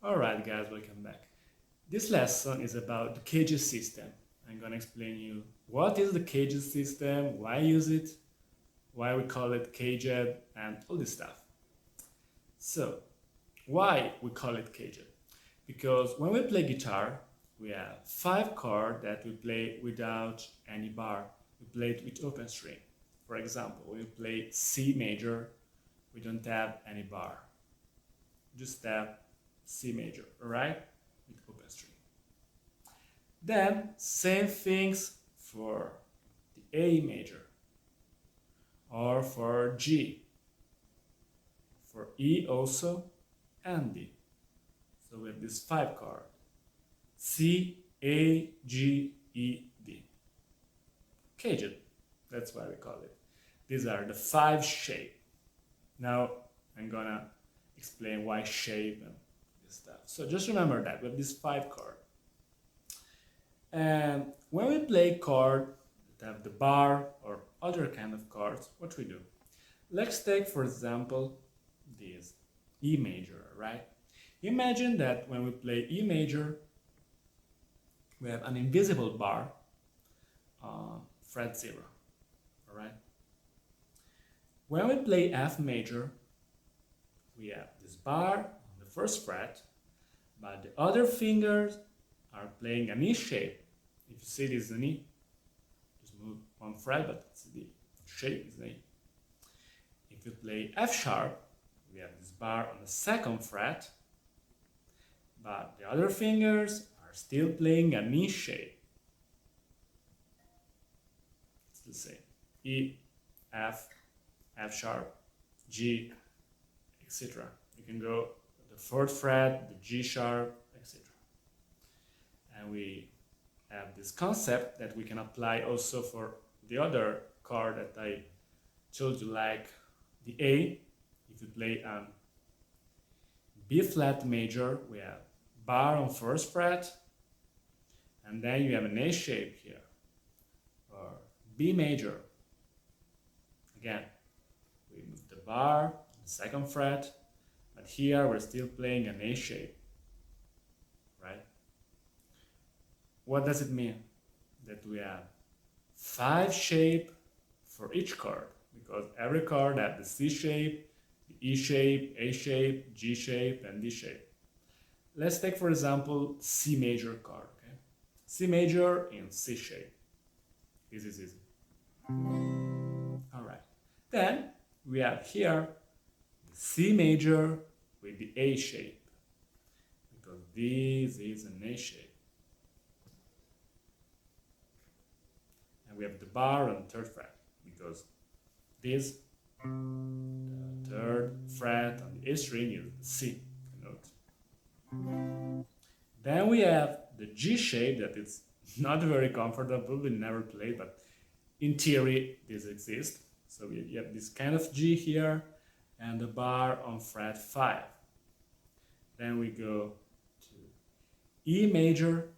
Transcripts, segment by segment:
Alright guys, welcome back. This lesson is about the CAGED system. I'm gonna explain you what is the CAGED system, why use it, why we call it CAGED, and all this stuff. So, why we call it CAGED? Because when we play guitar, we have 5 chords that we play without any bar. We play it with open string. For example, when we play C major, we don't have any bar. Just have C major, alright? With open string. Then, same things for the A major, or for G, for E also, and D. So we have these 5 chords: C, A, G, E, D. CAGED, that's why we call it. These are the 5 shapes. Now I'm gonna explain why shape and this stuff. So just remember that we have these 5 chords. And when we play chord that have the bar or other kind of chords, what we do? Let's take, for example, this E major, right? Imagine that when we play E major, we have an invisible bar on fret 0, all right? When we play F major, we have this bar on the first fret, but the other fingers are playing an E shape. If you see this is an E, just move one fret, but it's the shape is an E. If you play F sharp, we have this bar on the second fret, but the other fingers are still playing an E shape. It's the same. E, F, F sharp, G, etc. You can go to the 4th fret, the G sharp, etc. And we have this concept that we can apply also for the other chord that I told you, like the A. If you play B flat major, we have bar on 1st fret, and then you have an A shape here. Or B major, again, we move the bar on the 2nd fret, but here we're still playing an A shape, right? What does it mean? That we have 5 shapes for each chord, because every chord has the C shape, the E shape, A shape, G shape, and D shape. Let's take, for example, C major chord, okay? C major in C shape. This is easy. All right. Then we have here the C major with the A shape, because this is an A shape. And we have the bar on the 3rd fret, because this, the 3rd fret on the A string is the C note. Then we have the G shape that is not very comfortable, we never play, but in theory this exists. So we have this kind of G here and the bar on fret 5. Then we go to E major,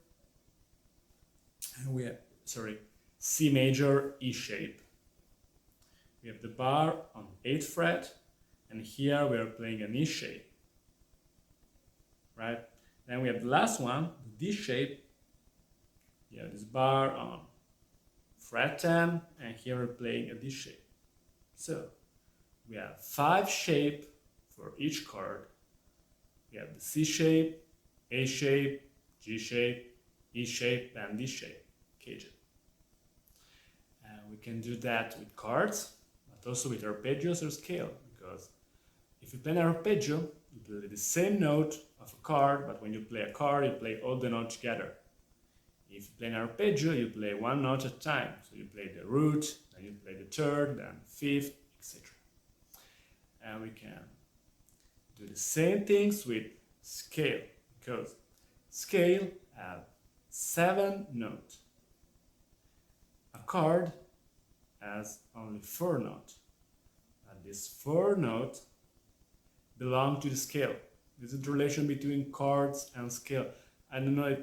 and we have, C major, E shape. We have the bar on 8th fret, and here we are playing an E shape, right? Then we have the last one, the D shape. You have this bar on fret 10, and here we're playing a D shape. So we have 5 shapes for each chord. We have the C shape, A shape, G shape, E shape, and D shape, CAGED. And we can do that with chords, but also with arpeggios or scale, because if you play an arpeggio, you play the same note of a chord, but when you play a chord, you play all the notes together. If you play an arpeggio, you play one note at a time. So you play the root, then you play the 3rd, then 5th, etc. And we can do the same things with scale, because scale has 7 notes. A chord has only 4 notes. And these 4 notes belong to the scale. This is the relation between chords and scale. I don't know if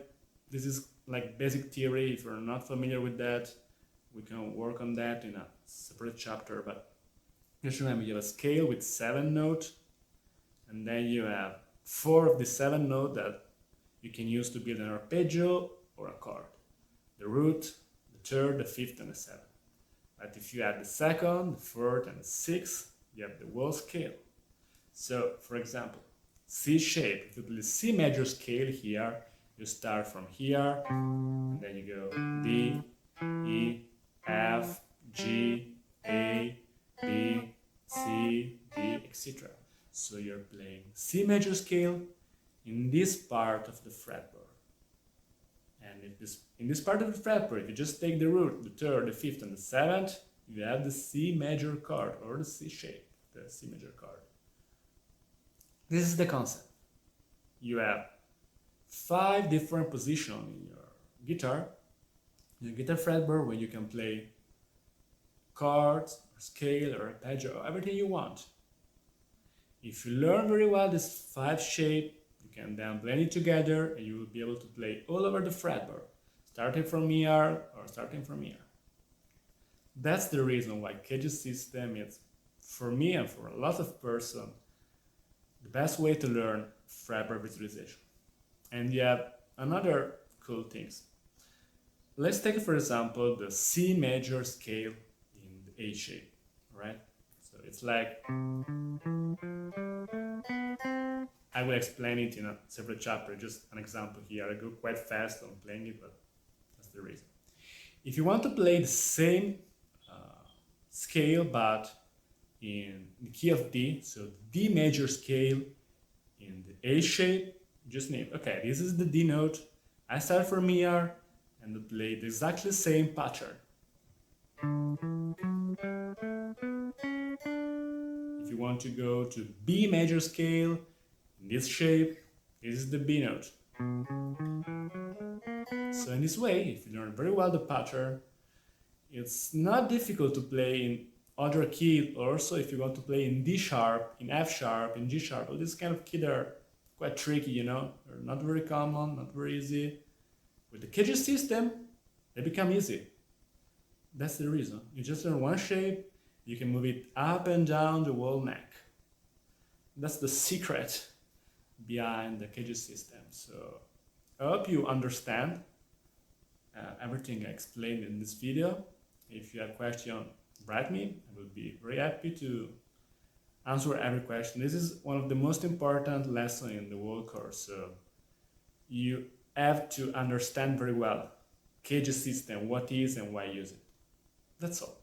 this is like basic theory. If you're not familiar with that, we can work on that in a separate chapter, but just remember you have a scale with 7 notes, and then you have 4 of the 7 notes that you can use to build an arpeggio or a chord. The root, the third, the fifth, and the seventh. But if you add the second, the fourth, and the sixth, you have the whole scale. So, for example, C shape, if you play the C major scale here, you start from here, and then you go D, E, F, G, A, B, C, D, etc. So you're playing C major scale in this part of the fretboard. And in this part of the fretboard, if you just take the root, the third, the fifth, and the seventh, you have the C major chord, or the C shape, the C major chord. This is the concept. You have 5 different positions in your guitar fretboard, where you can play chords, or scale, or arpeggio, or everything you want. If you learn very well this 5 shape, you can then blend it together and you will be able to play all over the fretboard, starting from here or starting from here. That's the reason why CAGED system is, for me and for a lot of persons, the best way to learn fretboard visualization. And you have another cool things. Let's take, for example, the C major scale in the A shape, right? So it's like, I will explain it in a separate chapter, just an example here. I go quite fast on playing it, but that's the reason. If you want to play the same scale, but in the key of D, so D major scale in the A shape, you just need, okay, this is the D note, I start from here and play the exactly same pattern. If you want to go to B major scale in this shape, this is the B note. So in this way, if you learn very well the pattern, it's not difficult to play in other key. Also, if you want to play in D sharp, in F sharp, in G sharp, all these kind of keys are quite tricky, you know, they're not very common, not very easy. With the CAGED system, they become easy. That's the reason. You just learn one shape, you can move it up and down the whole neck. That's the secret behind the CAGED system. So I hope you understand everything I explained in this video. If you have questions, write me. I will be very happy to answer every question. This is one of the most important lessons in the whole course. So you have to understand very well CAGED system, what is and why use it. That's all.